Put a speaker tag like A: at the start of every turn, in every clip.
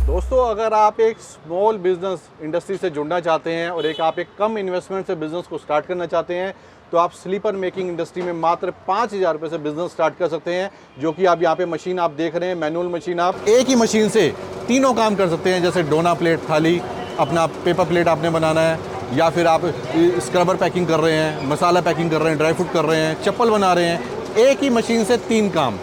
A: दोस्तों, अगर आप एक स्मॉल बिजनेस इंडस्ट्री से जुड़ना चाहते हैं और आप एक कम इन्वेस्टमेंट से बिजनेस को स्टार्ट करना चाहते हैं तो आप स्लीपर मेकिंग इंडस्ट्री में मात्र 5,000 रुपये से बिजनेस स्टार्ट कर सकते हैं। जो कि आप यहाँ पे मशीन आप देख रहे हैं, मैनुअल मशीन। आप एक ही मशीन से तीनों काम कर सकते हैं, जैसे डोना प्लेट, थाली, अपना पेपर प्लेट आपने बनाना है, या फिर आप स्क्रबर पैकिंग कर रहे हैं, मसाला पैकिंग कर रहे हैं, ड्राई फ्रूट कर रहे हैं, चप्पल बना रहे हैं। एक ही मशीन से 3 काम।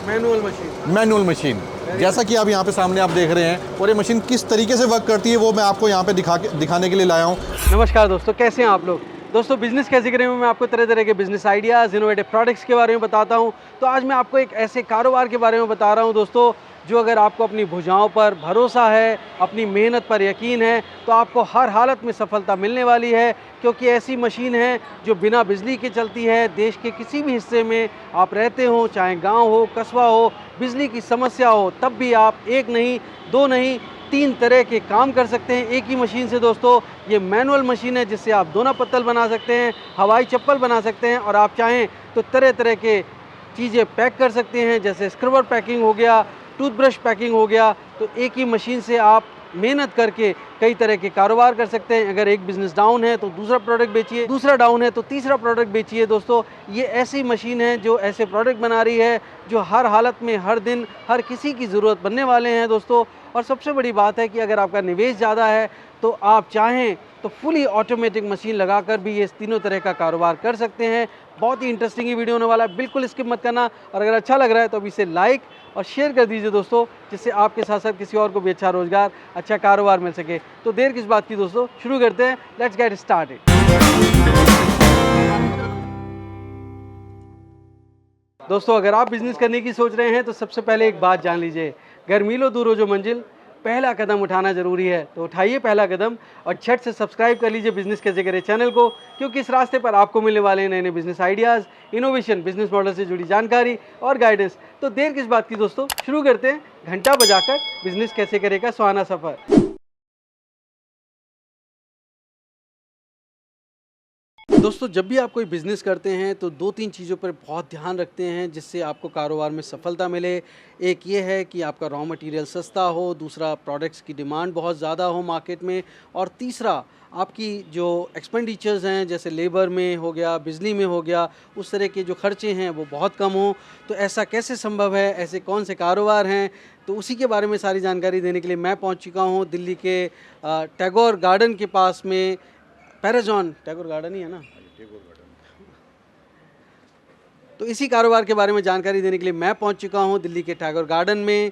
A: मैनुअल मशीन जैसा कि आप यहाँ पे सामने आप देख रहे हैं। और ये मशीन किस तरीके से वर्क करती है वो मैं आपको यहाँ पे दिखाने के लिए लाया हूँ।
B: नमस्कार दोस्तों, कैसे हैं आप लोग। दोस्तों, बिज़नेस कैसे करें में मैं आपको तरह तरह के बिज़नेस आइडियाज़, इनोवेटिव प्रोडक्ट्स के बारे में बताता हूं। तो आज मैं आपको एक ऐसे कारोबार के बारे में बता रहा हूं दोस्तों, जो अगर आपको अपनी भुजाओं पर भरोसा है, अपनी मेहनत पर यकीन है, तो आपको हर हालत में सफलता मिलने वाली है। क्योंकि ऐसी मशीन है जो बिना बिजली के चलती है। देश के किसी भी हिस्से में आप रहते हो, चाहे गाँव हो, कस्बा हो, बिजली की समस्या हो, तब भी आप एक नहीं, 2 नहीं, 3 तरह के काम कर सकते हैं एक ही मशीन से। दोस्तों, ये मैनुअल मशीन है जिससे आप दोना पत्तल बना सकते हैं, हवाई चप्पल बना सकते हैं, और आप चाहें तो तरह तरह के चीज़ें पैक कर सकते हैं, जैसे स्क्रबर पैकिंग हो गया, टूथब्रश पैकिंग हो गया। तो एक ही मशीन से आप मेहनत करके कई तरह के कारोबार कर सकते हैं। अगर एक बिज़नेस डाउन है तो दूसरा प्रोडक्ट बेचिए, दूसरा डाउन है तो तीसरा प्रोडक्ट बेचिए। दोस्तों, ये ऐसी मशीन है जो ऐसे प्रोडक्ट बना रही है जो हर हालत में, हर दिन, हर किसी की ज़रूरत बनने वाले हैं दोस्तों। और सबसे बड़ी बात है कि अगर आपका निवेश ज़्यादा है तो आप चाहें तो फुली ऑटोमेटिक मशीन लगाकर भी ये तीनों तरह का कारोबार कर सकते हैं। बहुत ही इंटरेस्टिंग ये वीडियो होने वाला है, बिल्कुल स्किप मत करना। और अगर अच्छा लग रहा है तो अभी इसे लाइक और शेयर कर दीजिए दोस्तों, जिससे आपके साथ साथ किसी और को भी अच्छा रोजगार, अच्छा कारोबार मिल सके। तो देर किस बात की दोस्तों, शुरू करते हैं। Let's get started. दोस्तों, अगर आप बिजनेस करने की सोच रहे हैं तो सबसे पहले एक बात जान लीजिए, घर मीलों दूर हो जो मंजिल, पहला कदम उठाना जरूरी है। तो उठाइए पहला कदम और झट से सब्सक्राइब कर लीजिए बिजनेस कैसे करें चैनल को, क्योंकि इस रास्ते पर आपको मिलने वाले नए नए business ideas, innovation, business model से जुड़ी जानकारी और गाइडेंस। तो देर किस बात की दोस्तों, शुरू करते हैं घंटा बजाकर बिजनेस कैसे करेगा सुहाना सफर। दोस्तों, जब भी आप कोई बिज़नेस करते हैं तो 2-3 चीज़ों पर बहुत ध्यान रखते हैं जिससे आपको कारोबार में सफलता मिले। एक ये है कि आपका रॉ मटेरियल सस्ता हो, दूसरा प्रोडक्ट्स की डिमांड बहुत ज़्यादा हो मार्केट में, और तीसरा आपकी जो एक्सपेंडिचर्स हैं, जैसे लेबर में हो गया, बिजली में हो गया, उस तरह के जो खर्चे हैं वो बहुत कम हो। तो ऐसा कैसे संभव है, ऐसे कौन से कारोबार हैं, तो उसी के बारे में सारी जानकारी देने के लिए मैं पहुँच चुका हूँ दिल्ली के टैगोर गार्डन के पास में। पैराजॉन टैगोर गार्डन ही है ना, तो इसी कारोबार के बारे में जानकारी देने के लिए मैं पहुंच चुका हूं दिल्ली के टैगोर गार्डन में।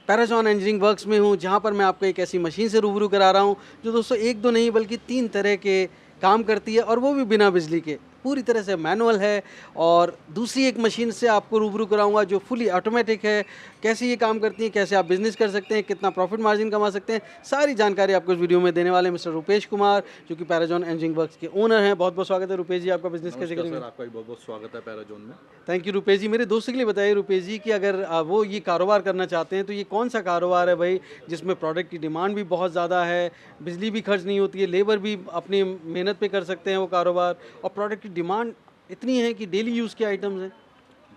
B: पैराजॉन इंजीनियरिंग वर्क्स में हूं, जहां पर मैं आपको एक ऐसी मशीन से रूबरू करा रहा हूं जो दोस्तों एक दो नहीं बल्कि 3 तरह के काम करती है, और वो भी बिना बिजली के, पूरी तरह से मैनुअल है। और दूसरी एक मशीन से आपको रूबरू कराऊंगा जो फुली ऑटोमेटिक है। कैसे ये काम करती है, कैसे आप बिजनेस कर सकते हैं, कितना प्रॉफिट मार्जिन कमा सकते हैं, सारी जानकारी आपको इस वीडियो में देने वाले मिस्टर रुपेश कुमार, जो कि पैराजॉन इंजीनियरिंग वर्क्स के ओनर हैं। बहुत बहुत स्वागत है रुपेश जी, आपका बिजनेस कैसे करेंगे।
A: सर, आपका भी बहुत बहुत स्वागत है पैराजॉन में।
B: थैंक यू रुपेश जी। मेरे दोस्त के लिए बताइए रुपेश जी कि अगर वो ये कारोबार करना चाहते हैं तो ये कौन सा कारोबार है भाई, जिसमें प्रोडक्ट की डिमांड भी बहुत ज़्यादा है, बिजली भी खर्च नहीं होती है, लेबर भी अपनी मेहनत पे कर सकते हैं वो कारोबार, और प्रोडक्ट की डिमांड इतनी है कि डेली यूज़ के आइटम्स हैं।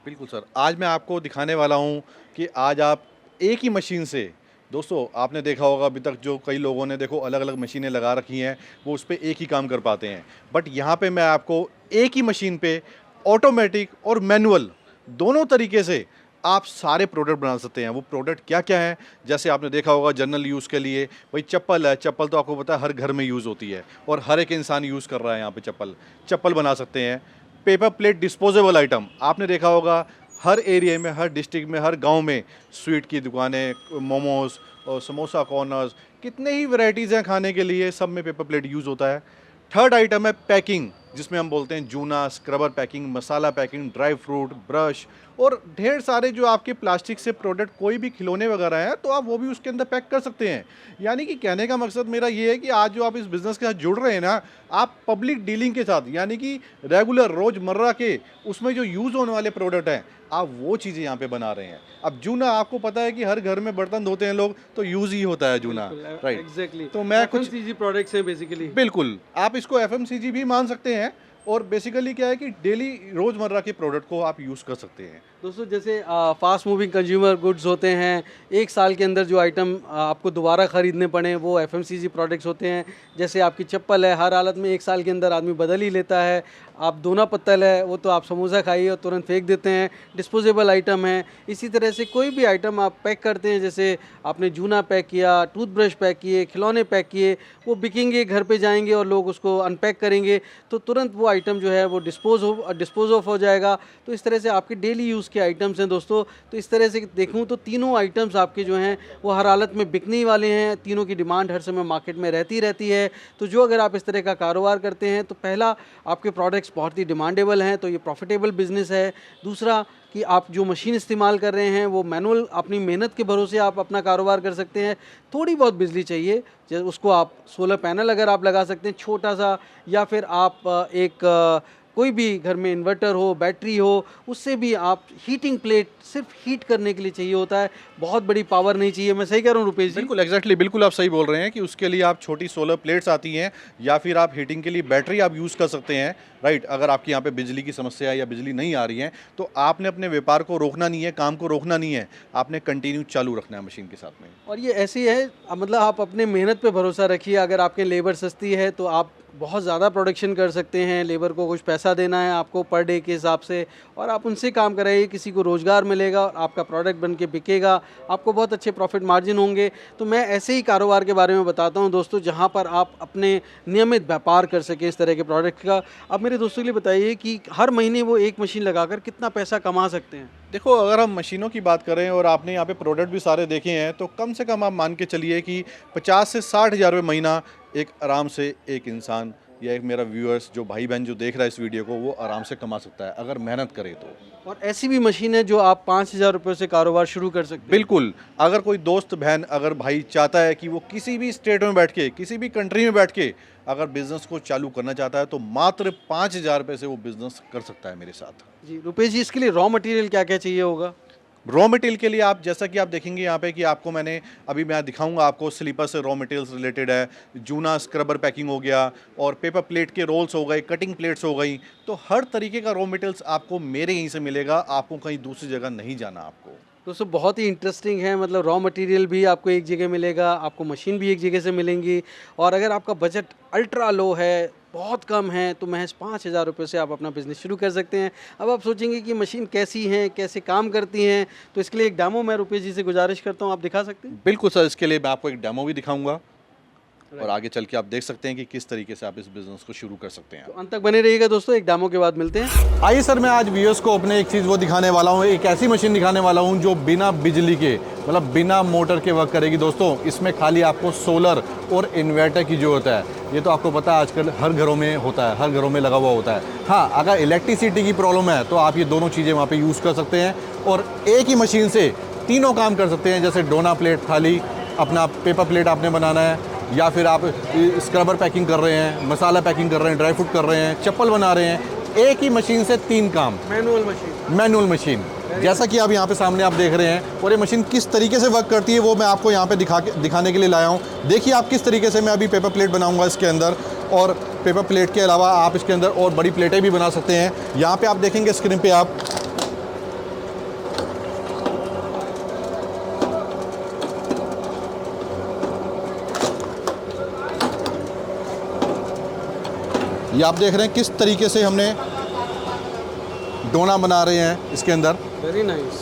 A: बिल्कुल सर, आज मैं आपको दिखाने वाला हूँ कि आज आप एक ही मशीन से, दोस्तों आपने देखा होगा अभी तक जो कई लोगों ने देखो अलग अलग मशीनें लगा रखी हैं, वो उस पर एक ही काम कर पाते हैं। बट यहाँ पे मैं आपको एक ही मशीन पे ऑटोमेटिक और मैनुअल दोनों तरीके से आप सारे प्रोडक्ट बना सकते हैं। वो प्रोडक्ट क्या क्या हैं, जैसे आपने देखा होगा जनरल यूज़ के लिए भाई चप्पल है। चप्पल तो आपको पता है हर घर में यूज़ होती है और हर एक इंसान यूज़ कर रहा है यहाँ पे चप्पल बना सकते हैं। पेपर प्लेट डिस्पोजेबल आइटम आपने देखा होगा हर एरिया में, हर डिस्ट्रिक्ट में, हर गांव में स्वीट की दुकानें, मोमोज और समोसा कॉर्नर्स, कितने ही वैरायटीज़ हैं खाने के लिए, सब में पेपर प्लेट यूज़ होता है। थर्ड आइटम है पैकिंग, जिसमें हम बोलते हैं जूना, स्क्रबर पैकिंग, मसाला पैकिंग, ड्राई फ्रूट, ब्रश और ढेर सारे जो आपके प्लास्टिक से प्रोडक्ट, कोई भी खिलौने वगैरह हैं तो आप वो भी उसके अंदर पैक कर सकते हैं। यानी कि कहने का मकसद मेरा ये है कि आज जो आप इस बिज़नेस के साथ जुड़ रहे हैं ना, आप पब्लिक डीलिंग के साथ, यानी कि रेगुलर रोज़मर्रा के उसमें जो यूज़ होने वाले प्रोडक्ट हैं, आप वो चीज़ें यहाँ पे बना रहे हैं। अब जूना आपको पता है कि हर घर में बर्तन धोते हैं लोग, तो यूज़ ही होता है जूना, राइट।
B: एग्जैक्टली।
A: तो मैं कुछ
B: FMCG प्रोडक्ट्स हैं बेसिकली।
A: बिल्कुल, आप इसको FMCG भी मान सकते हैं, और बेसिकली क्या है कि डेली रोज़मर्रा के प्रोडक्ट को आप यूज़ कर सकते हैं।
B: दोस्तों जैसे फास्ट मूविंग कंज्यूमर गुड्स होते हैं, एक साल के अंदर जो आइटम आपको दोबारा ख़रीदने पड़े वो एफएमसीजी प्रोडक्ट्स होते हैं। जैसे आपकी चप्पल है, हर हालत में एक साल के अंदर आदमी बदल ही लेता है। आप दोना पत्तल है, वो तो आप समोसा खाइए और तुरंत फेंक देते हैं, डिस्पोजेबल आइटम है। इसी तरह से कोई भी आइटम आप पैक करते हैं, जैसे आपने जूना पैक किया, टूथब्रश पैक किए, खिलौने पैक किए, वो बिकेंगे, घर पे जाएंगे और लोग उसको अनपैक करेंगे तो तुरंत वो आइटम जो है वो डिस्पोज ऑफ हो जाएगा। तो इस तरह से आपके डेली यूज़ के आइटम्स हैं दोस्तों। तो इस तरह से देखूं तो तीनों आइटम्स आपके जो हैं वो हर हालत में बिकने वाले हैं। तीनों की डिमांड हर समय मार्केट में रहती है। तो जो अगर आप इस तरह का कारोबार करते हैं तो पहला, आपके प्रोडक्ट्स बहुत ही डिमांडेबल हैं, तो ये प्रॉफिटेबल बिजनेस है। दूसरा कि आप जो मशीन इस्तेमाल कर रहे हैं वो मैनुअल, अपनी मेहनत के भरोसे आप अपना कारोबार कर सकते हैं। थोड़ी बहुत बिजली चाहिए, उसको आप सोलर पैनल अगर आप लगा सकते हैं छोटा सा, या फिर आप कोई भी घर में इन्वर्टर हो, बैटरी हो, उससे भी आप हीटिंग प्लेट सिर्फ हीट करने के लिए चाहिए होता है, बहुत बड़ी पावर नहीं चाहिए। मैं सही कह रहा हूँ रुपेश जी?
A: बिल्कुल एग्जैक्टली, बिल्कुल आप सही बोल रहे हैं कि उसके लिए आप छोटी सोलर प्लेट्स आती हैं, या फिर आप हीटिंग के लिए बैटरी आप यूज़ कर सकते हैं, राइट। अगर आपके यहाँ पे बिजली की समस्या है या बिजली नहीं आ रही है तो आपने अपने व्यापार को रोकना नहीं है, काम को रोकना नहीं है, आपने कंटिन्यू चालू रखना है मशीन के साथ में।
B: और ये ऐसी है, मतलब आप अपने मेहनत पे भरोसा रखिए। अगर आपके लेबर सस्ती है तो आप बहुत ज़्यादा प्रोडक्शन कर सकते हैं। लेबर को कुछ पैसा देना है आपको पर डे के हिसाब से, और आप उनसे काम कराइए, किसी को रोज़गार मिलेगा और आपका प्रोडक्ट बन के बिकेगा, आपको बहुत अच्छे प्रॉफिट मार्जिन होंगे। तो मैं ऐसे ही कारोबार के बारे में बताता हूं दोस्तों, जहां पर आप अपने नियमित व्यापार कर सकें इस तरह के प्रोडक्ट का। अब मेरे दोस्तों के लिए बताइए कि हर महीने वो एक मशीन लगाकर कितना पैसा कमा सकते हैं?
A: देखो, अगर हम मशीनों की बात करें और आपने यहाँ पे प्रोडक्ट भी सारे देखे हैं, तो कम से कम आप मान के चलिए कि 50 से 60 हज़ार रुपये महीना एक आराम से एक इंसान या एक मेरा व्यूअर्स जो भाई बहन जो देख रहा है इस वीडियो को, वो आराम से कमा सकता है अगर मेहनत करे तो।
B: और ऐसी भी मशीन है जो आप 5,000 रुपये से कारोबार शुरू कर सकते हैं।
A: बिल्कुल, अगर कोई दोस्त बहन, अगर भाई चाहता है कि वो किसी भी स्टेट में बैठ के, किसी भी कंट्री में बैठ के अगर बिजनेस को चालू करना चाहता है तो मात्र 5,000 रुपये से वो बिजनेस कर सकता है मेरे साथ।
B: जी रुपेश जी, इसके लिए रॉ मटेरियल क्या क्या चाहिए होगा?
A: रॉ मटेरियल के लिए आप जैसा कि आप देखेंगे यहाँ पे कि आपको मैं दिखाऊंगा आपको, स्लीपर से रॉ मटेरियल्स रिलेटेड है, जूना स्क्रबर पैकिंग हो गया, और पेपर प्लेट के रोल्स हो गए, कटिंग प्लेट्स हो गई। तो हर तरीके का रॉ मटेरियल्स आपको मेरे यहीं से मिलेगा, आपको कहीं दूसरी जगह नहीं जाना आपको।
B: दोस्तों बहुत ही इंटरेस्टिंग है, मतलब रॉ मटेरियल भी आपको एक जगह मिलेगा, आपको मशीन भी एक जगह से मिलेंगी। और अगर आपका बजट अल्ट्रा लो है, बहुत कम है, तो महज 5,000 रुपये से आप अपना बिज़नेस शुरू कर सकते हैं। अब आप सोचेंगे कि मशीन कैसी है, कैसे काम करती हैं, तो इसके लिए एक डेमो मैं रुपेश जी से गुजारिश करता हूँ, आप दिखा सकते हैं?
A: बिल्कुल सर, इसके लिए मैं आपको एक डेमो भी दिखाऊंगा और आगे चल के आप देख सकते हैं कि किस तरीके से आप इस बिजनेस को शुरू कर सकते हैं।
B: तो अंत तक बने रहिएगा दोस्तों, एक डेमो के बाद मिलते हैं।
A: आइए सर, मैं आज व्यूअर्स को अपने एक चीज़ वो दिखाने वाला हूँ, एक ऐसी मशीन दिखाने वाला हूँ जो बिना बिजली के, मतलब बिना मोटर के वर्क करेगी। दोस्तों इसमें खाली आपको सोलर और इन्वर्टर की ज़रूरत है। ये तो आपको पता है आजकल हर घरों में होता है, हर घरों में लगा हुआ होता है। हाँ, अगर इलेक्ट्रिसिटी की प्रॉब्लम है तो आप ये दोनों चीज़ें वहाँ पे यूज़ कर सकते हैं और एक ही मशीन से तीनों काम कर सकते हैं। जैसे डोना प्लेट, खाली अपना पेपर प्लेट आपने बनाना है, या फिर आप स्क्रबर पैकिंग कर रहे हैं, मसाला पैकिंग कर रहे हैं, ड्राई फ्रूट कर रहे हैं, चप्पल बना रहे हैं, एक ही मशीन से 3 काम। मैनुअल मशीन जैसा कि आप यहाँ पे सामने आप देख रहे हैं। और ये मशीन किस तरीके से वर्क करती है वो मैं आपको यहाँ पे दिखाने के लिए लाया हूँ। देखिए आप किस तरीके से मैं अभी पेपर प्लेट बनाऊँगा इसके अंदर, और पेपर प्लेट के अलावा आप इसके अंदर और बड़ी प्लेटें भी बना सकते हैं। यहाँ पर आप देखेंगे स्क्रीन पर आप ये आप देख रहे हैं किस तरीके से हमने डोना बना रहे हैं इसके अंदर।
B: वेरी नाइस,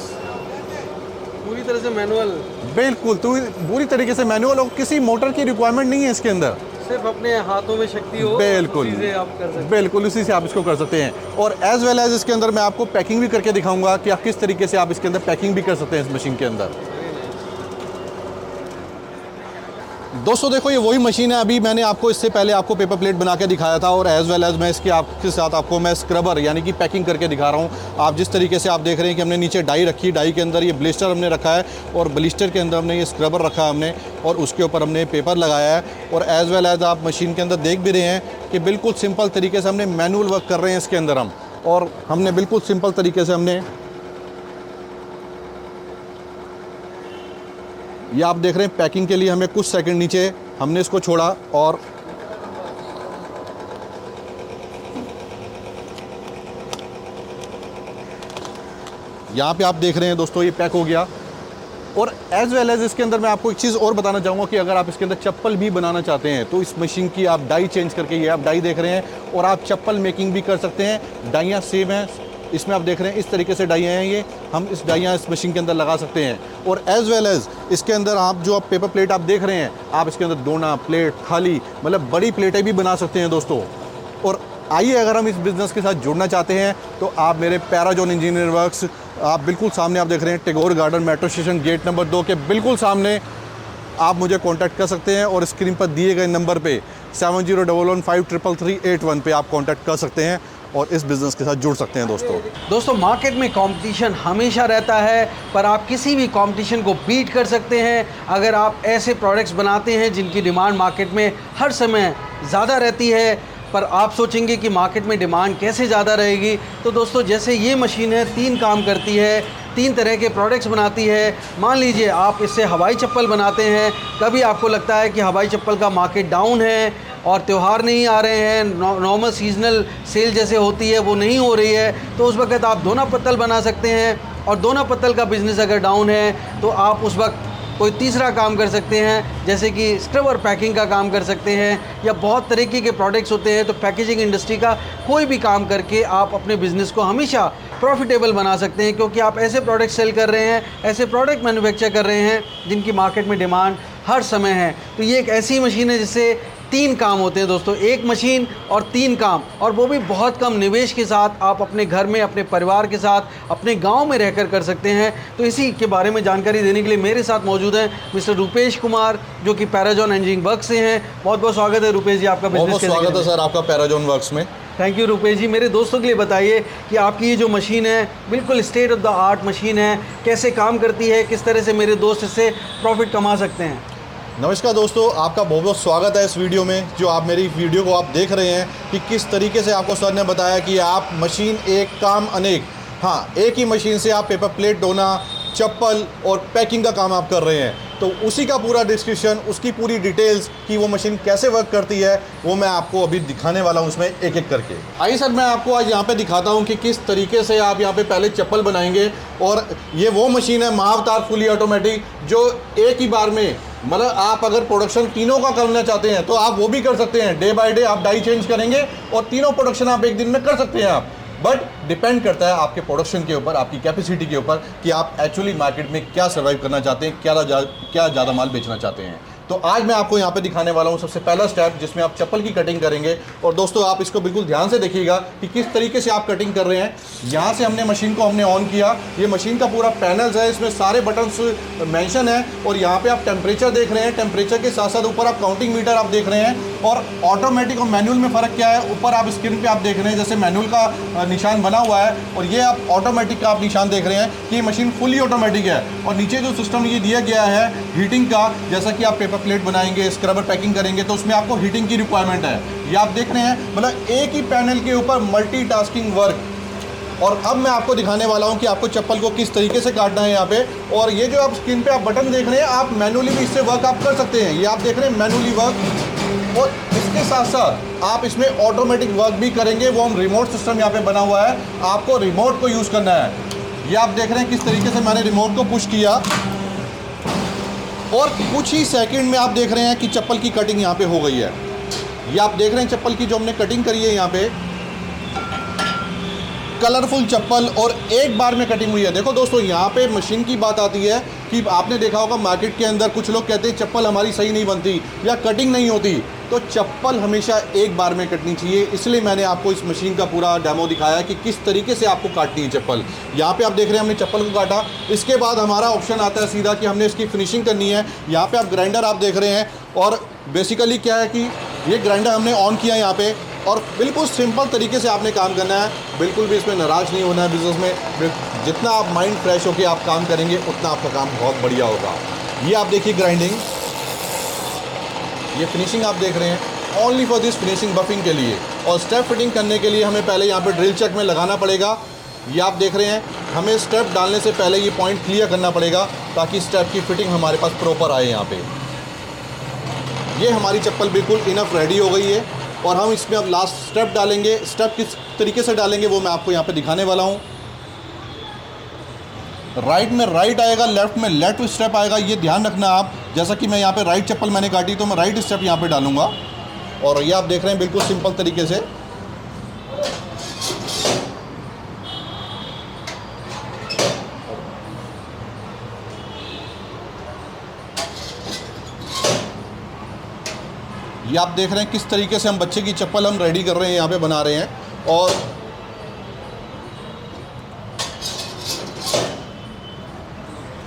B: पूरी तरह से मैनुअल।
A: बिल्कुल, तो पूरी तरीके से मैनुअल, और किसी मोटर की रिक्वायरमेंट नहीं है इसके अंदर,
B: सिर्फ अपने हाथों में शक्ति हो।
A: बिल्कुल,
B: आप कर सकते हैं।
A: बिल्कुल उसी से आप इसको कर सकते हैं। और एज वेल एज इसके अंदर मैं आपको पैकिंग भी करके दिखाऊंगा कि आप किस तरीके से आप इसके अंदर पैकिंग भी कर सकते हैं इस मशीन के अंदर। दोस्तों देखो, ये वही मशीन है, अभी मैंने आपको इससे पहले आपको पेपर प्लेट बना के दिखाया था, और एज वेल एज मैं इसके आपके साथ आपको मैं स्क्रबर यानी कि पैकिंग करके दिखा रहा हूँ। आप जिस तरीके से आप देख रहे हैं कि हमने नीचे डाई रखी, डाई के अंदर ये ब्लिस्टर हमने रखा है, और ब्लिस्टर के अंदर हमने ये स्क्रबर रखा है हमने, और उसके ऊपर हमने पेपर लगाया है। और एज वेल एज आप मशीन के अंदर देख भी रहे हैं कि बिल्कुल सिंपल तरीके से हमने मैनुअल वर्क कर रहे हैं इसके अंदर हम, और हमने बिल्कुल सिंपल तरीके से हमने, ये आप देख रहे हैं पैकिंग के लिए हमें कुछ सेकंड नीचे हमने इसको छोड़ा, और यहाँ पे आप देख रहे हैं दोस्तों, ये पैक हो गया। और एज़ वेल एज़ इसके अंदर मैं आपको एक चीज़ और बताना चाहूँगा कि अगर आप इसके अंदर चप्पल भी बनाना चाहते हैं तो इस मशीन की आप डाई चेंज करके, ये आप डाई देख रहे हैं, और आप चप्पल मेकिंग भी कर सकते हैं। डाइयाँ सेम हैं, इसमें आप देख रहे हैं इस तरीके से डाइयाँ हैं, ये हम इस डाइयाँ इस मशीन के अंदर लगा सकते हैं। और एज़ वेल एज़ इसके अंदर आप जो आप पेपर प्लेट आप देख रहे हैं, आप इसके अंदर दोना, प्लेट, थाली, मतलब बड़ी प्लेटें भी बना सकते हैं दोस्तों। और आइए, अगर हम इस बिज़नेस के साथ जुड़ना चाहते हैं तो आप मेरे पैराजॉन इंजीनियर वर्क्स, आप बिल्कुल सामने आप देख रहे हैं Tagore garden metro station gate number 2 के बिल्कुल सामने आप मुझे कांटेक्ट कर सकते हैं। और स्क्रीन पर दिए गए नंबर पे 7011533381 पे आप कांटेक्ट कर सकते हैं और इस बिज़नेस के साथ जुड़ सकते हैं दोस्तों।
B: मार्केट में कंपटीशन हमेशा रहता है, पर आप किसी भी कंपटीशन को बीट कर सकते हैं अगर आप ऐसे प्रोडक्ट्स बनाते हैं जिनकी डिमांड मार्केट में हर समय ज़्यादा रहती है। पर आप सोचेंगे कि मार्केट में डिमांड कैसे ज़्यादा रहेगी, तो दोस्तों जैसे ये मशीन है 3 काम करती है, 3 तरह के प्रोडक्ट्स बनाती है। मान लीजिए आप इससे हवाई चप्पल बनाते हैं, कभी आपको लगता है कि हवाई चप्पल का मार्केट डाउन है और त्यौहार नहीं आ रहे हैं, नॉर्मल सीजनल सेल जैसे होती है वो नहीं हो रही है, तो उस वक्त आप दोना पत्तल बना सकते हैं। और दोना पत्तल का बिज़नेस अगर डाउन है तो आप उस वक्त कोई तीसरा काम कर सकते हैं, जैसे कि स्क्रबर पैकिंग का काम कर सकते हैं, या बहुत तरीके के प्रोडक्ट्स होते हैं। तो पैकेजिंग इंडस्ट्री का कोई भी काम करके आप अपने बिज़नेस को हमेशा प्रॉफिटेबल बना सकते हैं, क्योंकि आप ऐसे प्रोडक्ट सेल कर रहे हैं, ऐसे प्रोडक्ट मैन्युफैक्चर कर रहे हैं जिनकी मार्केट में डिमांड हर समय है। तो ये एक ऐसी मशीन है जिससे 3 काम होते हैं दोस्तों, एक मशीन और 3 काम, और वो भी बहुत कम निवेश के साथ आप अपने घर में, अपने परिवार के साथ, अपने गांव में रहकर कर सकते हैं। तो इसी के बारे में जानकारी देने के लिए मेरे साथ मौजूद हैं मिस्टर रूपेश कुमार, जो कि पैराजॉन इंजीनियरिंग वर्क्स से हैं। बहुत बहुत स्वागत है रूपेश जी आपका बिजनेस।
A: बहुत स्वागत है सर आपका पैराजॉन वर्क्स में।
B: थैंक यू रूपेश जी। मेरे दोस्तों के लिए बताइए कि आपकी ये जो मशीन है बिल्कुल state of the art machine है, कैसे काम करती है, किस तरह से मेरे दोस्त इससे प्रॉफिट कमा सकते हैं।
A: नमस्कार दोस्तों, आपका बहुत बहुत स्वागत है इस वीडियो में। जो आप मेरी वीडियो को आप देख रहे हैं कि किस तरीके से आपको सर ने बताया कि आप मशीन एक काम अनेक, हाँ, एक ही मशीन से आप पेपर प्लेट ढोना, चप्पल और पैकिंग का काम आप कर रहे हैं। तो उसी का पूरा डिस्क्रिप्शन, उसकी पूरी डिटेल्स कि वो मशीन कैसे वर्क करती है, वो मैं आपको अभी दिखाने वाला हूँ उसमें एक एक करके। आइए सर, मैं आपको आज यहाँ पे दिखाता हूँ कि किस तरीके से आप यहाँ पे पहले चप्पल बनाएंगे। और ये वो मशीन है महाअवतार फुली ऑटोमेटिक, जो एक ही बार में, मतलब आप अगर प्रोडक्शन तीनों का करना चाहते हैं तो आप वो भी कर सकते हैं। डे बाय डे आप डाई चेंज करेंगे और तीनों प्रोडक्शन आप एक दिन में कर सकते हैं आप। बट डिपेंड करता है आपके प्रोडक्शन के ऊपर, आपकी कैपेसिटी के ऊपर, कि आप एक्चुअली मार्केट में क्या सर्वाइव करना चाहते हैं, क्या ज़्यादा माल बेचना चाहते हैं। तो आज मैं आपको यहाँ पे दिखाने वाला हूँ सबसे पहला स्टेप, जिसमें आप चप्पल की कटिंग करेंगे। और दोस्तों आप इसको बिल्कुल ध्यान से देखिएगा कि किस तरीके से आप कटिंग कर रहे हैं। यहाँ से हमने मशीन को ऑन किया, ये मशीन का पूरा पैनल्स है, इसमें सारे बटन्स मेंशन है। और यहाँ पे आप टेम्परेचर देख रहे हैं, टेम्परेचर के साथ साथ ऊपर आप काउंटिंग मीटर आप देख रहे हैं। और ऑटोमेटिक और मैनुअल में फ़र्क क्या है, ऊपर आप स्क्रीन पे आप देख रहे हैं जैसे मैनुअल का निशान बना हुआ है, और ये आप ऑटोमेटिक का आप निशान देख रहे हैं कि ये मशीन फुली ऑटोमेटिक है। और नीचे जो सिस्टम ये दिया गया है हीटिंग का, जैसा कि आप पेपर प्लेट बनाएंगे, स्क्रबर पैकिंग करेंगे, तो उसमें आपको हीटिंग की रिक्वायरमेंट है। ये आप देख रहे हैं, मतलब एक ही पैनल के ऊपर मल्टीटास्किंग वर्क। और अब मैं आपको दिखाने वाला हूं कि आपको चप्पल को किस तरीके से काटना है यहाँ पे। और ये जो आप स्क्रीन पे आप बटन देख रहे हैं, आप मैनुअली भी इससे वर्क आप कर सकते हैं। ये आप देख रहे हैं मैनुअली वर्क, और इसके साथ साथ आप इसमें ऑटोमेटिक वर्क भी करेंगे। वो हम रिमोट सिस्टम यहाँ पे बना हुआ है, आपको रिमोट को यूज़ करना है। ये आप देख रहे हैं किस तरीके से मैंने रिमोट को पुश किया, और कुछ ही सेकंड में आप देख रहे हैं कि चप्पल की कटिंग यहाँ पे हो गई है। ये आप देख रहे हैं चप्पल की जो हमने कटिंग करी है, यहाँ पे कलरफुल चप्पल और एक बार में कटिंग हुई है। देखो दोस्तों, यहाँ पे मशीन की बात आती है कि आपने देखा होगा मार्केट के अंदर कुछ लोग कहते हैं चप्पल हमारी सही नहीं बनती या कटिंग नहीं होती। तो चप्पल हमेशा एक बार में कटनी चाहिए, इसलिए मैंने आपको इस मशीन का पूरा डेमो दिखाया कि किस तरीके से आपको काटनी है चप्पल। यहाँ पे आप देख रहे हैं हमने चप्पल को काटा, इसके बाद हमारा ऑप्शन आता है सीधा कि हमने इसकी फिनिशिंग करनी है। यहाँ पे आप ग्राइंडर आप देख रहे हैं, और बेसिकली क्या है कि ये ग्राइंडर हमने ऑन किया यहाँ पे, और बिल्कुल सिंपल तरीके से आपने काम करना है, बिल्कुल भी इसमें नाराज़ नहीं होना है। बिजनेस में जितना आप माइंड फ्रेश होकर आप काम करेंगे उतना आपका काम बहुत बढ़िया होगा। ये आप देखिए ग्राइंडिंग, ये फिनिशिंग आप देख रहे हैं, only for this finishing buffing के लिए। और स्टेप फिटिंग करने के लिए हमें पहले यहाँ पे ड्रिल चक में लगाना पड़ेगा। ये आप देख रहे हैं, हमें स्टेप डालने से पहले ये पॉइंट क्लियर करना पड़ेगा ताकि स्टेप की फिटिंग हमारे पास प्रॉपर आए। यहाँ पे ये हमारी चप्पल बिल्कुल इनफ रेडी हो गई है, और हम इसमें अब लास्ट स्टेप डालेंगे। स्टेप किस तरीके से डालेंगे वो मैं आपको यहाँ पे दिखाने वाला हूँ। राइट में राइट आएगा, लेफ्ट में लेफ्ट स्टेप आएगा, ये ध्यान रखना आप। जैसा कि मैं यहाँ पे राइट चप्पल मैंने काटी तो मैं राइट स्टेप यहाँ पे डालूंगा, और ये आप देख रहे हैं बिल्कुल सिंपल तरीके से। ये आप देख रहे हैं किस तरीके से हम बच्चे की चप्पल हम रेडी कर रहे हैं, यहाँ पे बना रहे हैं। और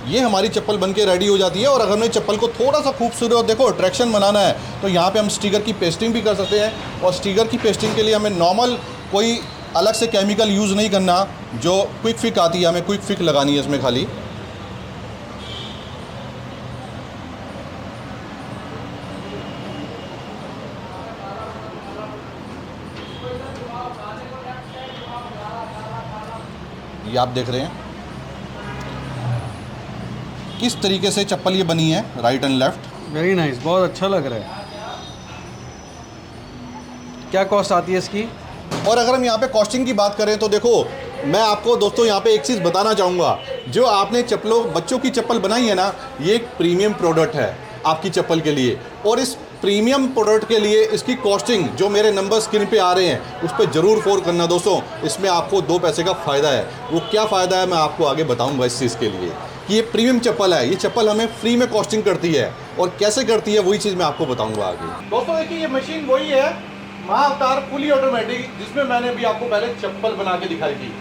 A: ये हमारी चप्पल बन के रेडी हो जाती है। और अगर हमें चप्पल को थोड़ा सा खूबसूरत और देखो अट्रैक्शन बनाना है तो यहाँ पे हम स्टिकर की पेस्टिंग भी कर सकते हैं। और स्टिकर की पेस्टिंग के लिए हमें नॉर्मल कोई अलग से केमिकल यूज़ नहीं करना, जो क्विक फिक आती है, हमें क्विक फिक लगानी है इसमें खाली। ये आप देख रहे हैं किस तरीके से चप्पल ये बनी है, right and left.
B: Very nice, बहुत अच्छा लग रहा है। क्या कॉस्ट आती है इसकी?
A: और अगर हम यहाँ पे कॉस्टिंग की बात करें तो देखो, मैं आपको दोस्तों यहाँ पे एक चीज़ बताना चाहूँगा। जो आपने बच्चों की चप्पल बनाई है ना, ये एक प्रीमियम प्रोडक्ट है आपकी चप्पल के लिए। और इस प्रीमियम प्रोडक्ट के लिए इसकी कॉस्टिंग जो मेरे नंबर स्क्रीन पे आ रहे हैं उस पर ज़रूर फोर करना दोस्तों। इसमें आपको 2 पैसे का फ़ायदा है। वो क्या फ़ायदा है मैं आपको आगे बताऊँगा इस चीज़ के लिए, कि ये प्रीमियम चप्पल है। ये चप्पल हमें फ्री में कॉस्टिंग करती है, और कैसे करती है वही चीज़ मैं आपको बताऊँगा आगे। दोस्तों देखिए, ये मशीन वही है महाअवतार फुली ऑटोमेटिक, जिसमें मैंने भी आपको पहले चप्पल बना के दिखाई थी।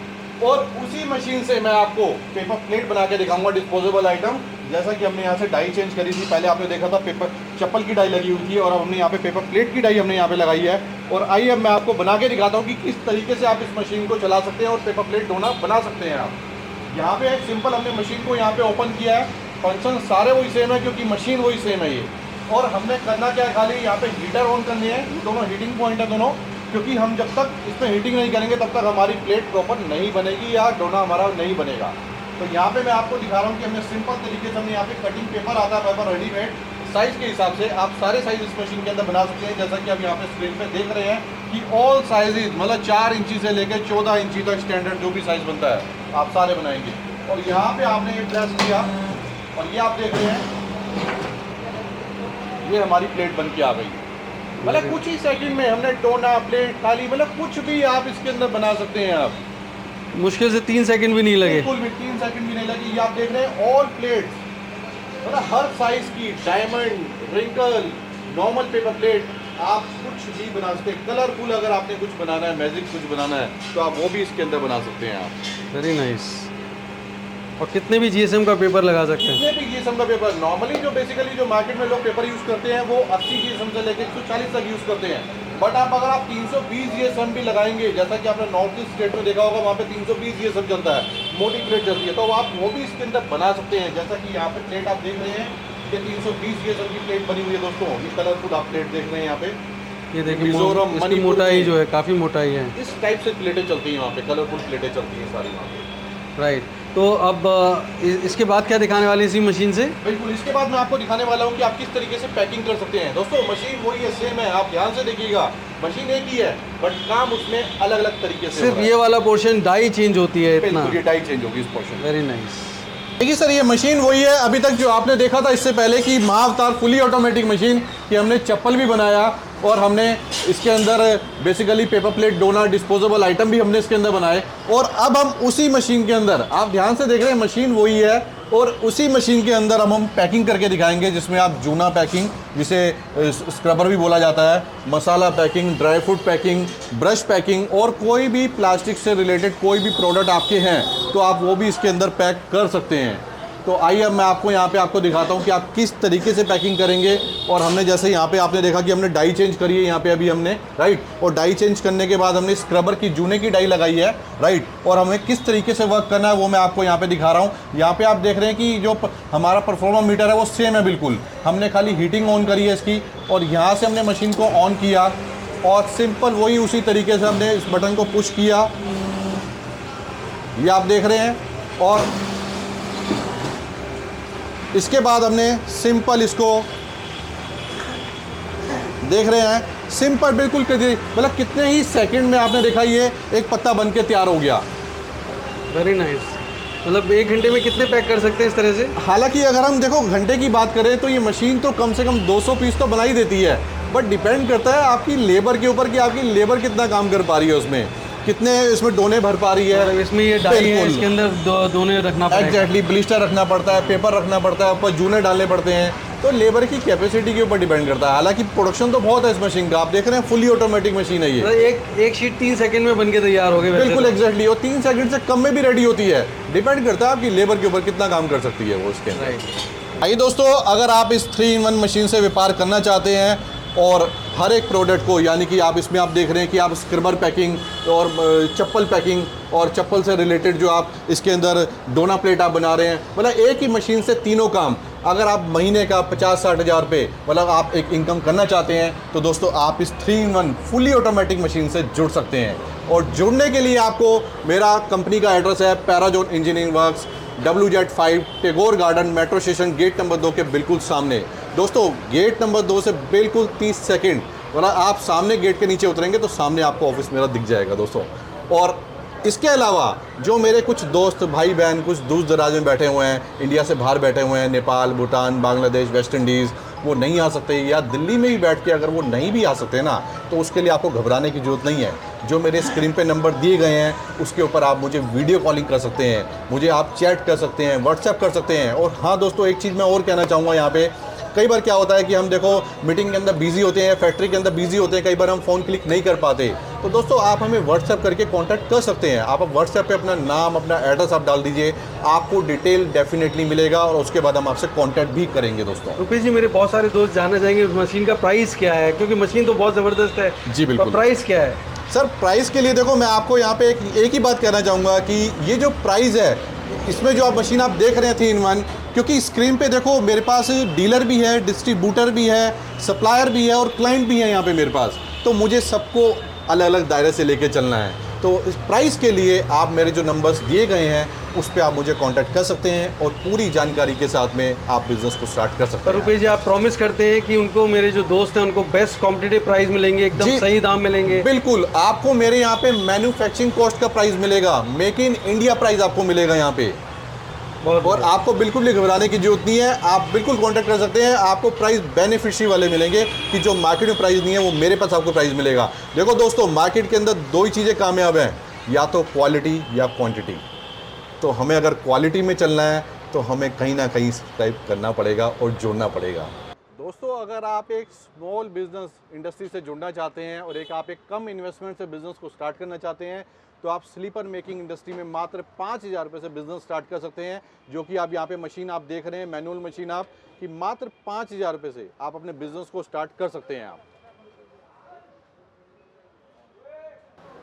A: और उसी मशीन से मैं आपको पेपर प्लेट बना के दिखाऊंगा, डिस्पोजेबल आइटम। जैसा कि हमने यहाँ से डाई चेंज करी थी, पहले आपने देखा था पेपर चप्पल की डाई लगी हुई थी, और अब हमने यहाँ पे पेपर प्लेट की डाई हमने यहाँ पे लगाई है। और आइए अब मैं आपको बना के दिखाता हूँ कि किस तरीके से आप इस मशीन को चला सकते हैं और पेपर प्लेट डोना बना सकते हैं आप। यहाँ पे एक सिंपल हमने मशीन को यहाँ पे ओपन किया है। फंक्शन सारे वही सेम है क्योंकि मशीन वही सेम है ये। और हमने करना क्या है, खाली यहाँ पे हीटर ऑन करनी है। दोनों हीटिंग पॉइंट है दोनों, क्योंकि हम जब तक इसमें हीटिंग नहीं करेंगे तब तक हमारी प्लेट प्रॉपर नहीं बनेगी या डोना हमारा नहीं बनेगा। तो यहाँ पे मैं आपको दिखा रहा हूँ कि हमने सिंपल तरीके से हमने यहाँ पे कटिंग पेपर आता है, पेपर रेडीमेड साइज़ के हिसाब से आप सारे साइज इस मशीन के अंदर बना सकते हैं। जैसा कि आप यहाँ पे स्क्रीन पे देख रहे हैं कि ऑल साइजेज, मतलब 4 इंची से लेकर 14 इंची तक स्टैंडर्ड जो भी साइज़ बनता है आप सारे बनाएंगे। और यहाँ पे आपने ये प्रेस किया और ये आप देख रहे हैं ये हमारी प्लेट बन के आ गई। मतलब कुछ ही सेकंड में हमने टोना प्लेट थाली मतलब कुछ भी आप इसके अंदर बना सकते हैं। आप
B: मुश्किल से 3 सेकंड भी नहीं लगे,
A: बिल्कुल भी 3 सेकंड भी नहीं लगे। ये आप देख रहे हैं ऑल प्लेट्स, मतलब हर साइज की, diamond, wrinkle, normal paper plate, आप कुछ भी बना सकते हैं। कलरफुल अगर आपने कुछ बनाना है, मैजिक कुछ बनाना है तो आप वो भी इसके अंदर बना सकते हैं आप।
B: Very nice. और कितने भी जीएसएम का पेपर लगा सकते हैं?
A: कितने भी जीएसएम का पेपर, नॉर्मली जो बेसिकली जो मार्केट में लोग पेपर यूज़ करते हैं वो 80 जीएसएम से लेकर 140 तक यूज़ करते हैं। बट आप अगर आप 320 जीएसएम भी लगाएंगे, जैसा कि आपने नॉर्थ ईस्ट स्टेट में देखा होगा, वहाँ पे 320 जीएसएम चलता है, मोटी प्लेट चलती है, तो आप वो भी इसके अंदर बना सकते हैं। जैसा कि यहाँ पे प्लेट आप देख रहे हैं कि 320 जीएसएम की प्लेट बनी हुई है दोस्तों। ये कलरफुल आप प्लेट देख रहे हैं यहाँ पे,
B: ये देखिए
A: मिजोरम,
B: इसकी
A: मणिपुर
B: मोटाई
A: में
B: जो है काफ़ी मोटाई है।
A: इस टाइप से प्लेटें चलती हैं वहाँ पे, कलरफुल प्लेटें चलती हैं सारी वहाँ पे।
B: राइट। तो अब इसके बाद क्या दिखाने वाले हैं इसी मशीन से?
A: बिल्कुल, इसके बाद मैं आपको दिखाने वाला हूँ कि आप किस तरीके से पैकिंग कर सकते हैं। दोस्तों मशीन वही है, सेम है, आप ध्यान से देखिएगा, मशीन एक ही है बट काम उसमें अलग अलग तरीके से।
B: सिर्फ ये वाला पोर्शन डाई चेंज होती है इतना?
A: बिल्कुल, ये डाई चेंज होगी इस पोर्शन।
B: Very nice.
A: देखिए सर, ये मशीन वही है अभी तक जो आपने देखा था इससे पहले की महाअवतार फुली ऑटोमेटिक मशीन, कि हमने चप्पल भी बनाया और हमने इसके अंदर basically paper plate, donor, disposable item भी हमने इसके अंदर बनाए। और अब हम उसी मशीन के अंदर, आप ध्यान से देख रहे हैं, मशीन वही है और उसी मशीन के अंदर हम पैकिंग करके दिखाएंगे, जिसमें आप जूना पैकिंग, जिसे स्क्रबर भी बोला जाता है, masala packing, dry fruit packing, brush packing, और कोई भी प्लास्टिक से रिलेटेड कोई भी प्रोडक्ट आपके हैं तो आप वो भी इसके अंदर पैक कर सकते हैं। तो आइए अब मैं आपको यहाँ पे आपको दिखाता हूँ कि आप किस तरीके से पैकिंग करेंगे। और हमने जैसे यहाँ पे आपने देखा कि हमने डाई चेंज करी है यहाँ पे अभी हमने, राइट, और डाई चेंज करने के बाद हमने स्क्रबर की जूने की डाई लगाई है, राइट, और हमें किस तरीके से वर्क करना है वो मैं आपको यहाँ पे दिखा रहा हूँ। यहाँ पे आप देख रहे हैं कि जो हमारा परफॉर्मा मीटर है वो सेम है बिल्कुल। हमने खाली हीटिंग ऑन करी है इसकी, और यहाँ से हमने मशीन को ऑन किया और सिंपल वही उसी तरीके से हमने इस बटन को पुश किया, ये आप देख रहे हैं। और इसके बाद हमने सिंपल इसको देख रहे हैं, सिंपल बिल्कुल, मतलब कितने ही सेकंड में आपने देखा ये एक पत्ता बन के तैयार हो गया।
B: Very nice. मतलब 1 घंटे में कितने पैक कर सकते हैं इस तरह से?
A: हालांकि अगर हम देखो घंटे की बात करें तो ये मशीन तो कम से कम 200 पीस तो बना ही देती है, बट डिपेंड करता है आपकी लेबर के ऊपर कि आपकी लेबर कितना काम कर पा रही है, उसमें कितने इसमें डोने भर पा रही है।
B: मतलब इसमें ये डाई है, इसके अंदर दोने रखना पड़ेगा।
A: एग्जैक्टली, ब्लिस्टर रखना पड़ता है, पेपर रखना पड़ता है, ऊपर जूने डालने पड़ते हैं, तो लेबर की कैपेसिटी के ऊपर डिपेंड करता है। हालांकि प्रोडक्शन तो बहुत है इस मशीन का, आप देख रहे हैं फुली ऑटोमेटिक मशीन है ये।
B: मतलब एक शीट 3 सेकंड में बन के तैयार हो गई।
A: बिल्कुल एग्जैक्टली, और 3 सेकंड से कम में भी रेडी होती है। डिपेंड करता है आपकी लेबर के ऊपर कितना काम कर सकती है वो इसके अंदर। आइए दोस्तों, अगर आप इस 3-in-1 मशीन से व्यापार करना चाहते हैं और हर एक प्रोडक्ट को, यानी कि आप इसमें आप देख रहे हैं कि आप स्क्रबर पैकिंग और चप्पल पैकिंग और चप्पल से रिलेटेड जो आप इसके अंदर डोना प्लेट आप बना रहे हैं, मतलब एक ही मशीन से तीनों काम, अगर आप महीने का 50-60 हज़ार रुपये मतलब आप एक इनकम करना चाहते हैं तो दोस्तों आप इस 3-in-1 फुली ऑटोमेटिक मशीन से जुड़ सकते हैं। और जुड़ने के लिए आपको मेरा कंपनी का एड्रेस है Parazon engineering works, WZ5 Tagore garden, metro station, gate number 2 के बिल्कुल सामने। दोस्तों गेट नंबर 2 से बिल्कुल 30 सेकंड मतलब आप सामने गेट के नीचे उतरेंगे तो सामने आपको ऑफिस मेरा दिख जाएगा दोस्तों। और इसके अलावा जो मेरे कुछ दोस्त भाई बहन कुछ दूर दराज में बैठे हुए हैं, इंडिया से बाहर बैठे हुए हैं, नेपाल, भूटान, बांग्लादेश, वेस्ट इंडीज़, वो नहीं आ सकते, या दिल्ली में भी बैठ के अगर वो नहीं भी आ सकते ना, तो उसके लिए आपको घबराने की ज़रूरत नहीं है। जो मेरे स्क्रीन पे नंबर दिए गए हैं उसके ऊपर आप मुझे वीडियो कॉलिंग कर सकते हैं, मुझे आप चैट कर सकते हैं, व्हाट्सएप कर सकते हैं। और हाँ दोस्तों, एक चीज़ मैं और कहना चाहूँगा यहाँ पे, कई बार क्या होता है कि हम देखो मीटिंग के अंदर बिजी होते हैं, फैक्ट्री के अंदर बिजी होते हैं, कई बार हम फ़ोन क्लिक नहीं कर पाते, तो दोस्तों आप हमें व्हाट्सएप करके कांटेक्ट कर सकते हैं। आप व्हाट्सएप पे अपना नाम, अपना एड्रेस आप डाल दीजिए, आपको डिटेल डेफिनेटली मिलेगा और उसके बाद हम आपसे कांटेक्ट भी करेंगे दोस्तों।
B: रुपेश जी, मेरे बहुत सारे दोस्त जानना चाहेंगे उस मशीन का प्राइस क्या है, क्योंकि मशीन तो बहुत ज़बरदस्त है।
A: जी बिल्कुल।
B: प्राइस क्या है
A: सर? प्राइस के लिए देखो मैं आपको यहाँ पे एक ही बात कहना चाहूँगा कि ये जो प्राइस है, इसमें जो आप मशीन आप देख रहे हैं 3-in-1, क्योंकि स्क्रीन पे देखो मेरे पास डीलर भी है, डिस्ट्रीब्यूटर भी है, सप्लायर भी है और क्लाइंट भी है यहाँ पे मेरे पास, तो मुझे सबको अलग अलग दायरे से लेके चलना है। तो इस प्राइस के लिए आप मेरे जो नंबर्स दिए गए हैं उस पर आप मुझे कांटेक्ट कर सकते हैं और पूरी जानकारी के साथ में आप बिजनेस को स्टार्ट कर सकते हैं।
B: रुपेश जी, आप प्रॉमिस करते हैं कि उनको, मेरे जो दोस्त हैं उनको बेस्ट कॉम्पिटिटिव प्राइस मिलेंगे, एकदम सही दाम मिलेंगे? बिल्कुल,
A: आपको मेरे यहाँ पे मैन्युफैक्चरिंग कॉस्ट का प्राइस मिलेगा, मेक इन इंडिया प्राइस आपको मिलेगा यहाँ पे, और आपको बिल्कुल भी घबराने की जरूरत नहीं है। आप बिल्कुल कांटेक्ट कर सकते हैं, आपको प्राइस बेनिफिशियरी वाले मिलेंगे कि जो मार्केट में प्राइस नहीं है वो मेरे पास आपको प्राइस मिलेगा। देखो दोस्तों, मार्केट के अंदर दो ही चीज़ें कामयाब हैं, या तो क्वालिटी या क्वांटिटी। तो हमें अगर क्वालिटी में चलना है तो हमें कहीं ना कहीं सब्सक्राइब करना पड़ेगा और जुड़ना पड़ेगा। दोस्तों, अगर आप एक स्मॉल बिजनेस इंडस्ट्री से जुड़ना चाहते हैं और आप एक कम इन्वेस्टमेंट से बिजनेस को स्टार्ट करना चाहते हैं, तो आप स्लीपर मेकिंग इंडस्ट्री में मात्र 5,000 रुपये से बिजनेस स्टार्ट कर सकते हैं। जो कि आप यहाँ पे मशीन आप देख रहे हैं, मैनुअल मशीन, आप कि मात्र 5,000 रुपये से आप अपने बिजनेस को स्टार्ट कर सकते हैं। आप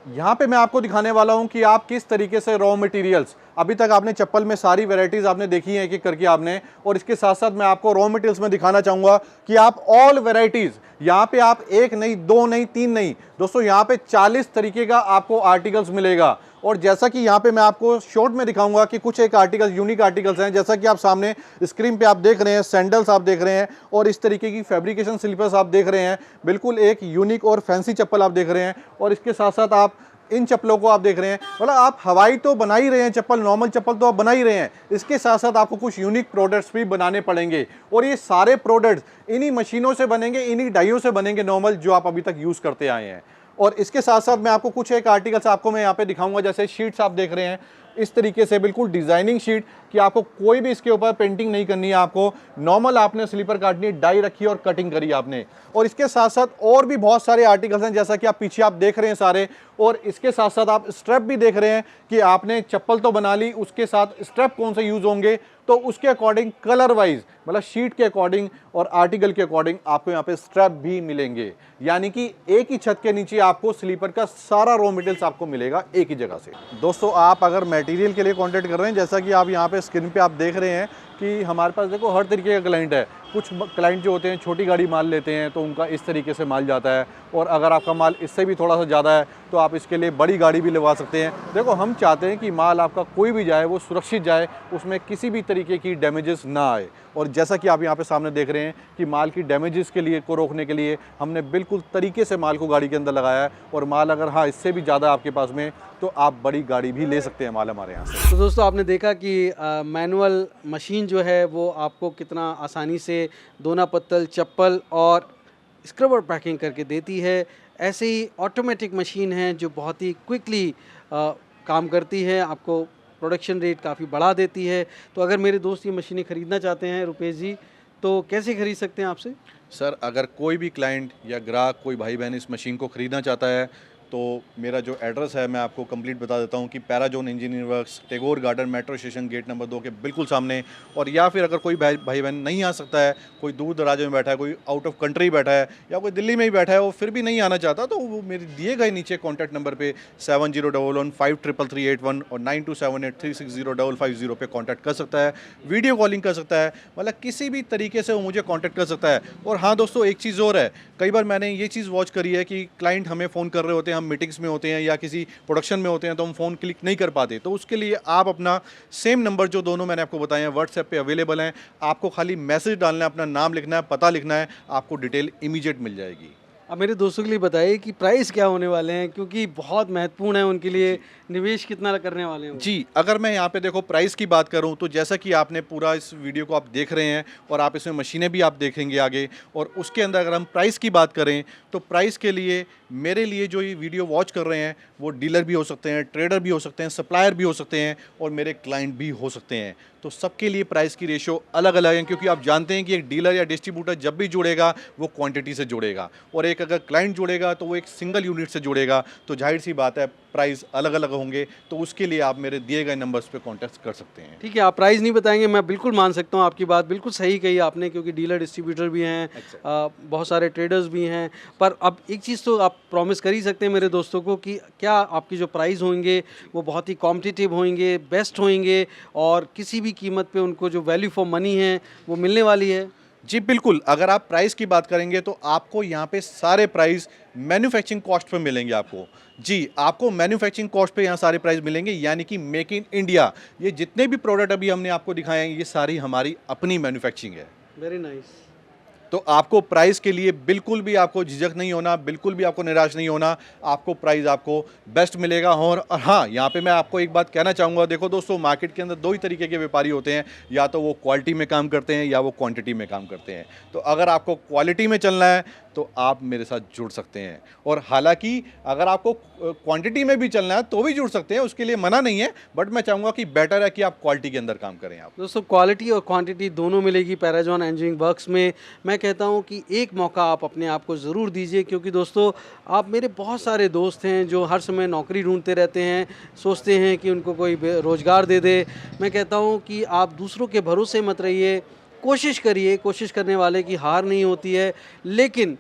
A: यहाँ पे मैं आपको दिखाने वाला हूँ कि आप किस तरीके से रॉ मटेरियल्स, अभी तक आपने चप्पल में सारी वैरायटीज़ आपने देखी हैं एक एक करके आपने, और इसके साथ साथ मैं आपको रॉ मटेरियल्स में दिखाना चाहूँगा कि आप ऑल वैरायटीज़ यहाँ पे आप एक नहीं, दो नहीं, तीन नहीं दोस्तों, यहाँ पे 40 तरीके का आपको आर्टिकल्स मिलेगा। और जैसा कि यहाँ पे मैं आपको शॉर्ट में दिखाऊंगा कि कुछ एक आर्टिकल्स, यूनिक आर्टिकल्स हैं, जैसा कि आप सामने स्क्रीन पे आप देख रहे हैं, सैंडल्स आप देख रहे हैं और इस तरीके की फैब्रिकेशन स्लीपर्स आप देख रहे हैं, बिल्कुल एक यूनिक और फैंसी चप्पल आप देख रहे हैं। और इसके साथ साथ आप इन चप्पलों को आप देख रहे हैं, मतलब आप हवाई तो बना ही रहे हैं चप्पल, नॉर्मल चप्पल तो आप बना ही रहे हैं, इसके साथ साथ आपको कुछ यूनिक प्रोडक्ट्स भी बनाने पड़ेंगे। और ये सारे प्रोडक्ट्स इन्हीं मशीनों से बनेंगे, इन्हीं डाइयों से बनेंगे नॉर्मल, जो आप अभी तक यूज़ करते आए हैं। और इसके साथ साथ मैं आपको कुछ एक आर्टिकल्स आपको मैं यहाँ पे दिखाऊंगा, जैसे शीट्स आप देख रहे हैं इस तरीके से, बिल्कुल डिजाइनिंग शीट कि आपको कोई भी इसके ऊपर पेंटिंग नहीं करनी है, आपको नॉर्मल आपने स्लीपर काटनी है, डाई रखी और कटिंग करी आपने। और इसके साथ साथ और भी बहुत सारे आर्टिकल्स हैं, जैसा कि आप पीछे आप देख रहे हैं सारे। और इसके साथ साथ आप स्ट्रेप भी देख रहे हैं कि आपने चप्पल तो बना ली, उसके साथ स्ट्रेप कौन से यूज होंगे, तो उसके अकॉर्डिंग कलर वाइज, मतलब शीट के अकॉर्डिंग और आर्टिकल के अकॉर्डिंग आपको यहाँ पे स्ट्रेप भी मिलेंगे। यानी कि एक ही छत के नीचे आपको स्लीपर का सारा रॉ मटेरियल्स आपको मिलेगा एक ही जगह से। दोस्तों, आप अगर मटेरियल के लिए कांटेक्ट कर रहे हैं, जैसा कि आप यहाँ पे स्क्रीन पे आप देख रहे हैं कि हमारे पास देखो हर तरीके का क्लाइंट है। कुछ क्लाइंट जो होते हैं छोटी गाड़ी माल लेते हैं तो उनका इस तरीके से माल जाता है, और अगर आपका माल इससे भी थोड़ा सा ज़्यादा है तो आप इसके लिए बड़ी गाड़ी भी लगवा सकते हैं। देखो हम चाहते हैं कि माल आपका कोई भी जाए वो सुरक्षित जाए, उसमें किसी भी तरीके की डैमेजेस ना आए। और जैसा कि आप यहाँ पे सामने देख रहे हैं कि माल की डैमेजेस के लिए को रोकने के लिए हमने बिल्कुल तरीके से माल को गाड़ी के अंदर लगाया है। और माल अगर हाँ इससे भी ज़्यादा आपके पास में तो आप बड़ी गाड़ी भी ले सकते हैं माल हमारे यहाँ से।
B: तो दोस्तों आपने देखा कि मैनुअल मशीन जो है वो आपको कितना आसानी से दोना पत्तल, चप्पल और स्क्रबर पैकिंग करके देती है। ऐसे ही ऑटोमेटिक मशीन है जो बहुत ही क्विकली काम करती है, आपको प्रोडक्शन रेट काफ़ी बढ़ा देती है। तो अगर मेरे दोस्त ये मशीनें ख़रीदना चाहते हैं रुपेश जी, तो कैसे ख़रीद सकते हैं आपसे?
A: सर अगर कोई भी क्लाइंट या ग्राहक, कोई भाई बहन इस मशीन को ख़रीदना चाहता है तो मेरा जो एड्रेस है मैं आपको कंप्लीट बता देता हूँ कि Parazon engineer works, Tagore garden, metro station, gate number 2 के बिल्कुल सामने। और या फिर अगर कोई भाई बहन नहीं आ सकता है, कोई दूर दराज में बैठा है, कोई आउट ऑफ कंट्री बैठा है या कोई दिल्ली में ही बैठा है, वो फिर भी नहीं आना चाहता, तो वो मेरे दिए गए नीचे कॉन्टैक्ट नंबर पे 7011533381 और 9278360550 पे कॉन्टैक्ट कर सकता है, वीडियो कॉलिंग कर सकता है, मतलब किसी भी तरीके से वो मुझे कॉन्टैक्ट कर सकता है। और हाँ दोस्तों, एक चीज़ और है, कई बार मैंने ये चीज़ वॉच करी है कि क्लाइंट हमें फ़ोन कर रहे होते हैं, हम मीटिंग्स में होते हैं या किसी प्रोडक्शन में होते हैं, तो हम फ़ोन क्लिक नहीं कर पाते। तो उसके लिए आप अपना सेम नंबर जो दोनों मैंने आपको बताए हैं व्हाट्सएप पे अवेलेबल हैं, आपको खाली मैसेज डालना है, अपना नाम लिखना है, पता लिखना है, आपको डिटेल इमीडिएट मिल जाएगी।
B: अब मेरे दोस्तों के लिए बताइए कि प्राइस क्या होने वाले हैं, क्योंकि बहुत महत्वपूर्ण है उनके लिए, निवेश कितना करने वाले हैं वो?
A: जी, अगर मैं यहाँ पे देखो प्राइस की बात करूँ तो जैसा कि आपने पूरा इस वीडियो को आप देख रहे हैं और आप इसमें मशीनें भी आप देखेंगे आगे, और उसके अंदर अगर हम प्राइस की बात करें तो प्राइस के लिए मेरे लिए जो ये वीडियो वॉच कर रहे हैं वो डीलर भी हो सकते हैं, ट्रेडर भी हो सकते हैं, सप्लायर भी हो सकते हैं और मेरे क्लाइंट भी हो सकते हैं। तो सबके लिए प्राइस की रेशो अलग अलग है, क्योंकि आप जानते हैं कि एक डीलर या डिस्ट्रीब्यूटर जब भी जुड़ेगा वो क्वांटिटी से जुड़ेगा, और एक अगर क्लाइंट जुड़ेगा तो वो एक सिंगल यूनिट से जुड़ेगा, तो जाहिर सी बात है प्राइस अलग अलग होंगे। तो उसके लिए आप मेरे दिए गए नंबर्स पे कांटेक्ट कर सकते हैं।
B: ठीक है, आप प्राइस नहीं बताएंगे, मैं बिल्कुल मान सकता हूँ, आपकी बात बिल्कुल सही कही आपने, क्योंकि डीलर डिस्ट्रीब्यूटर भी हैं, बहुत सारे ट्रेडर्स भी हैं। पर अब एक चीज़ तो आप प्रॉमिस कर ही सकते हैं मेरे दोस्तों को कि क्या आपकी जो प्राइस होंगे वो बहुत ही कॉम्पिटिटिव होंगे, बेस्ट होंगे, और किसी भी कीमत पे उनको जो वैल्यू फॉर मनी है वो मिलने वाली है?
A: जी बिल्कुल, अगर आप प्राइस की बात करेंगे तो आपको यहाँ पे सारे प्राइस मैन्युफैक्चरिंग कॉस्ट पे मिलेंगे आपको। जी, आपको मैन्युफैक्चरिंग कॉस्ट पे यहाँ सारे प्राइस मिलेंगे, यानी कि मेक इन इंडिया। ये जितने भी प्रोडक्ट अभी हमने आपको दिखाए हैं ये सारी हमारी अपनी मैन्युफैक्चरिंग है।
B: Very nice.
A: तो आपको प्राइस के लिए बिल्कुल भी आपको झिझक नहीं होना, बिल्कुल भी आपको निराश नहीं होना, आपको प्राइस आपको बेस्ट मिलेगा। और हाँ, यहाँ पे मैं आपको एक बात कहना चाहूँगा, देखो दोस्तों, मार्केट के अंदर दो ही तरीके के व्यापारी होते हैं, या तो वो क्वालिटी में काम करते हैं या वो क्वांटिटी में काम करते हैं। तो अगर आपको क्वालिटी में चलना है तो आप मेरे साथ जुड़ सकते हैं, और हालांकि अगर आपको क्वांटिटी में भी चलना है तो भी जुड़ सकते हैं, उसके लिए मना नहीं है, बट मैं चाहूँगा कि बेटर है कि आप क्वालिटी के अंदर काम करें। आप
B: दोस्तों क्वालिटी और क्वांटिटी दोनों मिलेगी पैराजॉन इंजीनियरिंग वर्क्स में। मैं कहता हूं कि एक मौका आप अपने आप को ज़रूर दीजिए, क्योंकि दोस्तों आप मेरे बहुत सारे दोस्त हैं जो हर समय नौकरी ढूंढते रहते हैं, सोचते हैं कि उनको कोई रोज़गार दे दे। मैं कहता हूं कि आप दूसरों के भरोसे मत रहिए, कोशिश करिए, कोशिश करने वाले की हार नहीं होती है। लेकिन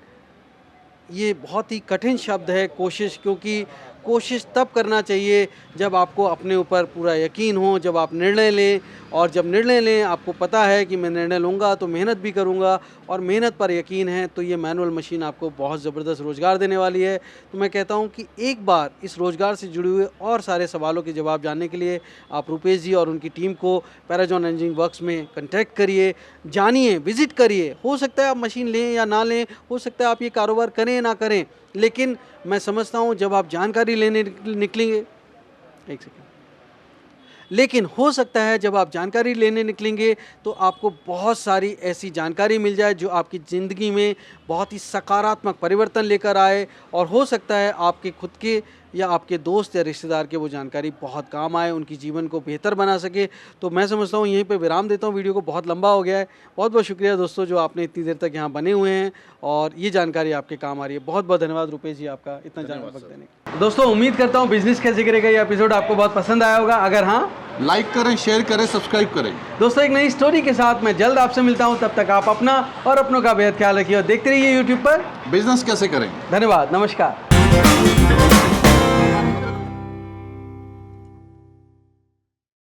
B: ये बहुत ही कठिन शब्द है कोशिश, क्योंकि कोशिश तब करना चाहिए जब आपको अपने ऊपर पूरा यकीन हो, जब आप निर्णय लें, और जब निर्णय लें आपको पता है कि मैं निर्णय लूँगा तो मेहनत भी करूँगा, और मेहनत पर यकीन है तो ये मैनुअल मशीन आपको बहुत ज़बरदस्त रोज़गार देने वाली है। तो मैं कहता हूँ कि एक बार इस रोज़गार से जुड़े हुए और सारे सवालों के जवाब जानने के लिए आप रुपेश जी और उनकी टीम को पैराजॉन इंजीनियरिंग वर्क्स में कॉन्टैक्ट करिए, जानिए, विज़िट करिए। हो सकता है आप मशीन लें या ना लें, हो सकता है आप ये कारोबार करें या ना करें, लेकिन मैं समझता हूँ जब आप जानकारी लेने निकलेंगे, एक सेकेंड, लेकिन हो सकता है जब आप जानकारी लेने निकलेंगे तो आपको बहुत सारी ऐसी जानकारी मिल जाए जो आपकी ज़िंदगी में बहुत ही सकारात्मक परिवर्तन लेकर आए, और हो सकता है आपके खुद के या आपके दोस्त या रिश्तेदार के वो जानकारी बहुत काम आए, उनकी जीवन को बेहतर बना सके। तो मैं समझता हूँ यहीं पे विराम देता हूँ, वीडियो को बहुत लंबा हो गया है। बहुत बहुत शुक्रिया दोस्तों जो आपने इतनी देर तक यहाँ बने हुए हैं और ये जानकारी आपके काम आ रही है। बहुत बहुत धन्यवाद रुपेश जी आपका इतना जानकारी देने का। दोस्तों उम्मीद करता हूँ बिजनेस का जिक्र का ये एपिसोड आपको बहुत पसंद आया होगा। अगर हाँ,
A: लाइक करें, शेयर करें, सब्सक्राइब करें।
B: दोस्तों एक नई स्टोरी के साथ मैं जल्द आपसे मिलता हूँ, तब तक आप अपना और अपनों का बेहद ख्याल रखिए और देखते रहिए यूट्यूब पर
A: बिजनेस कैसे करें।
B: धन्यवाद, नमस्कार।